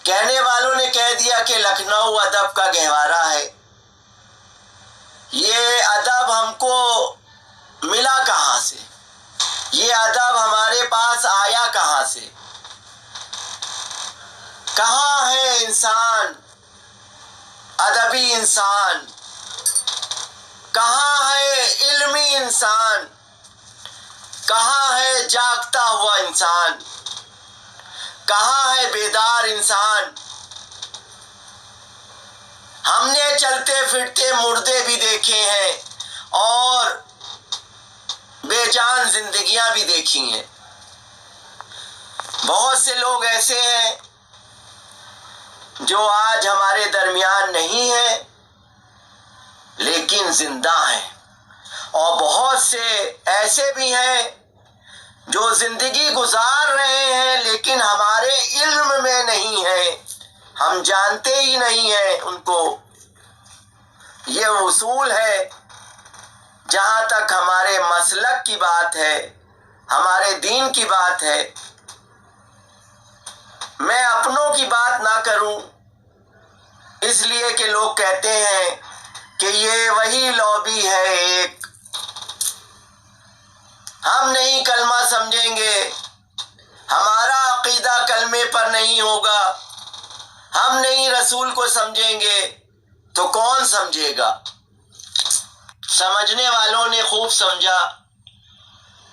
کہنے والوں نے کہہ دیا کہ لکھنؤ ادب کا گہوارہ ہے۔ یہ ادب ہم کو ملا کہاں سے؟ یہ ادب ہمارے پاس آیا کہاں سے؟ کہاں ہے انسان، ادبی انسان؟ کہاں ہے علمی انسان؟ کہاں ہے جاگتا ہوا انسان؟ کہاں ہے بیدار انسان؟ ہم نے چلتے پھرتے مردے بھی دیکھے ہیں اور بے جان زندگیاں بھی دیکھی ہیں۔ بہت سے لوگ ایسے ہیں جو آج ہمارے درمیان نہیں ہیں لیکن زندہ ہیں، اور بہت سے ایسے بھی ہیں جو زندگی گزار رہے ہیں لیکن ہمارے علم میں نہیں ہیں، ہم جانتے ہی نہیں ہیں ان کو۔ یہ اصول ہے، جہاں تک ہمارے مسلک کی بات ہے، ہمارے دین کی بات ہے۔ میں اپنوں کی بات نہ کروں، اس لیے کہ لوگ کہتے ہیں کہ یہ وہی لابی ہے ایک، ہم نہیں کلمہ سمجھیں گے، ہمارا عقیدہ کلمے پر نہیں ہوگا، ہم نہیں رسول کو سمجھیں گے تو کون سمجھے گا؟ سمجھنے والوں نے خوب سمجھا۔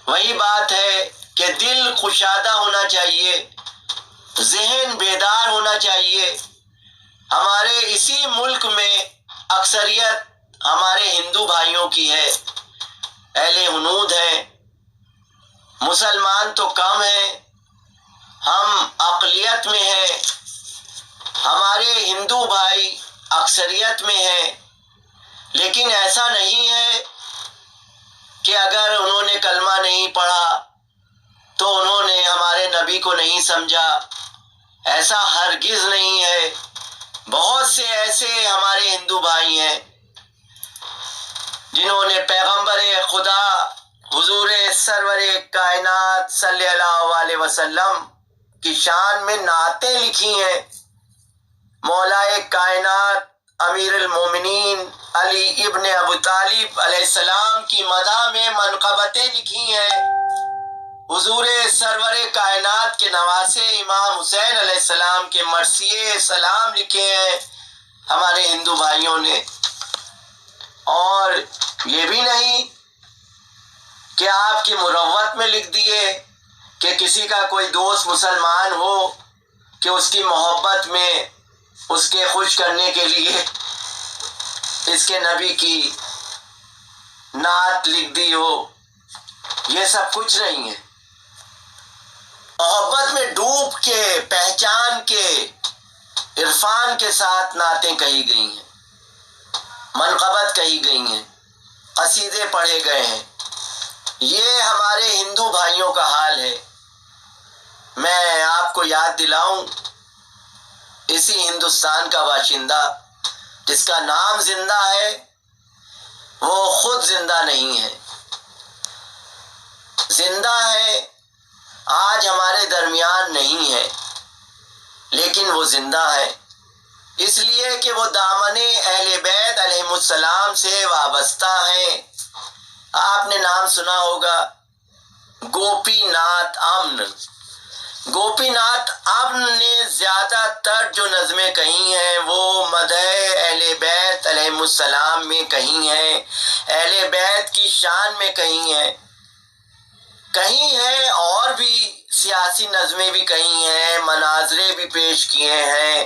وہی بات ہے کہ دل کشادہ ہونا چاہیے، ذہن بیدار ہونا چاہیے۔ ہمارے اسی ملک میں اکثریت ہمارے ہندو بھائیوں کی ہے، اہل ہنود ہیں، مسلمان تو کم ہیں، ہم اقلیت میں ہیں، ہمارے ہندو بھائی اکثریت میں ہیں۔ لیکن ایسا نہیں ہے کہ اگر انہوں نے کلمہ نہیں پڑھا تو انہوں نے ہمارے نبی کو نہیں سمجھا، ایسا ہرگز نہیں ہے۔ بہت سے ایسے ہمارے ہندو بھائی ہیں جنہوں نے پیغمبر خدا حضور سرور کائنات صلی اللہ علیہ وسلم کی شان میں نعتیں لکھی ہیں، مولا کائنات امیر المومنین علی ابن ابو طالب علیہ السلام کی مدح میں منقبتیں لکھی ہیں، حضور سرور کائنات کے نواسے امام حسین علیہ السلام کے مرثیے سلام لکھے ہیں ہمارے ہندو بھائیوں نے۔ اور یہ بھی نہیں کہ آپ کی مروت میں لکھ دیے کہ کسی کا کوئی دوست مسلمان ہو کہ اس کی محبت میں اس کے خوش کرنے کے لیے اس کے نبی کی نعت لکھ دی ہو۔ یہ سب کچھ نہیں ہے۔ محبت میں ڈوب کے، پہچان کے، عرفان کے ساتھ نعتیں کہی گئی ہیں، منقبت کہی گئی ہیں، قصیدے پڑھے گئے ہیں۔ یہ ہمارے ہندو بھائیوں کا حال ہے۔ میں آپ کو یاد دلاؤں، اسی ہندوستان کا باشندہ جس کا نام زندہ ہے وہ خود زندہ نہیں ہے۔ زندہ ہے، آج ہمارے درمیان نہیں ہے، لیکن وہ زندہ ہے اس لیے کہ وہ دامن اہل بیت علیہم السلام سے وابستہ ہیں۔ آپ نے نام سنا ہوگا گوپی ناتھ امن۔ گوپی ناتھ امن نے زیادہ تر جو نظمیں کہی ہیں وہ مدح اہل بیت علیہم السلام میں کہی ہیں، اہل بیت کی شان میں کہی ہیں۔ کہیں ہیں اور بھی سیاسی نظمیں بھی کہی ہیں، مناظرے بھی پیش کیے ہیں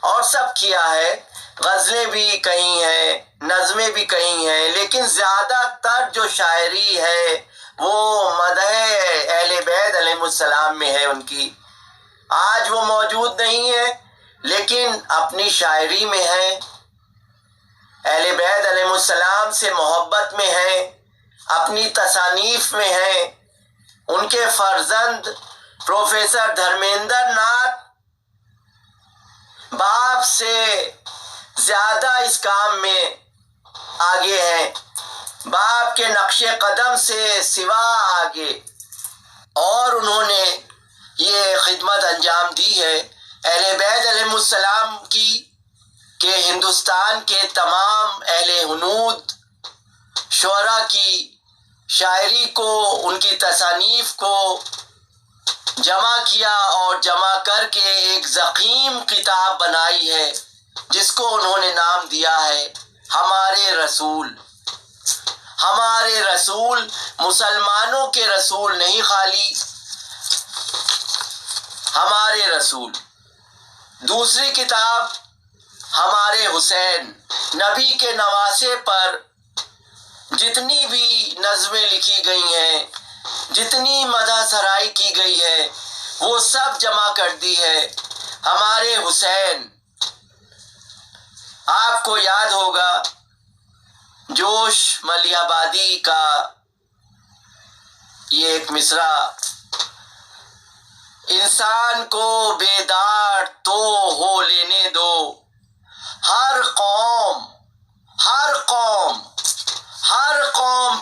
اور سب کیا ہے، غزلیں بھی کہی ہیں، نظمیں بھی کہی ہیں، لیکن زیادہ تر جو شاعری ہے وہ مدح اہل بیت علیہ السلام میں ہے ان کی۔ آج وہ موجود نہیں ہے لیکن اپنی شاعری میں ہے، اہل بیت علیہ السلام سے محبت میں ہے، اپنی تصانیف میں ہے۔ ان کے فرزند پروفیسر دھرمیندر ناتھ باپ سے زیادہ اس کام میں آگے ہیں، باپ کے نقش قدم سے سوا آگے، اور انہوں نے یہ خدمت انجام دی ہے اہل بیت علیہ السلام کی کہ ہندوستان کے تمام اہل ہنود شعراء کی شاعری کو، ان کی تصانیف کو جمع کیا اور جمع کر کے ایک ضخیم کتاب بنائی ہے جس کو انہوں نے نام دیا ہے ہمارے رسول۔ ہمارے رسول مسلمانوں کے رسول نہیں، خالی ہمارے رسول۔ دوسری کتاب ہمارے حسین، نبی کے نواسے پر جتنی بھی نظمیں لکھی گئی ہیں، جتنی مدح سرائی کی گئی ہے، وہ سب جمع کر دی ہے ہمارے حسین۔ آپ کو یاد ہوگا جوش ملیح آبادی کا یہ ایک مصرع، انسان کو بیدار تو ہو لینے دو، ہر قوم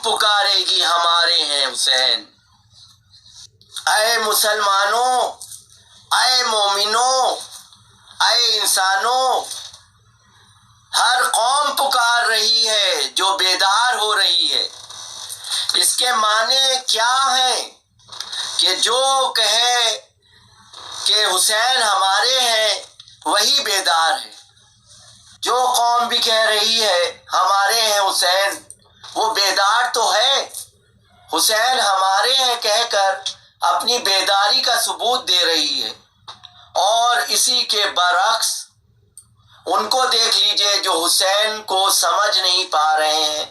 پکارے گی ہمارے ہیں حسین۔ اے مسلمانوں، اے مومنوں، اے انسانوں، ہر قوم پکار رہی ہے جو بیدار ہو رہی ہے۔ اس کے معنی کیا ہیں کہ جو کہے کہ حسین ہمارے ہیں وہی بیدار ہے۔ جو قوم بھی کہہ رہی ہے ہمارے ہیں حسین، وہ بیدار تو ہے۔ حسین ہمارے ہیں کہہ کر اپنی بیداری کا ثبوت دے رہی ہے۔ اور اسی کے برعکس ان کو دیکھ لیجئے جو حسین کو سمجھ نہیں پا رہے ہیں،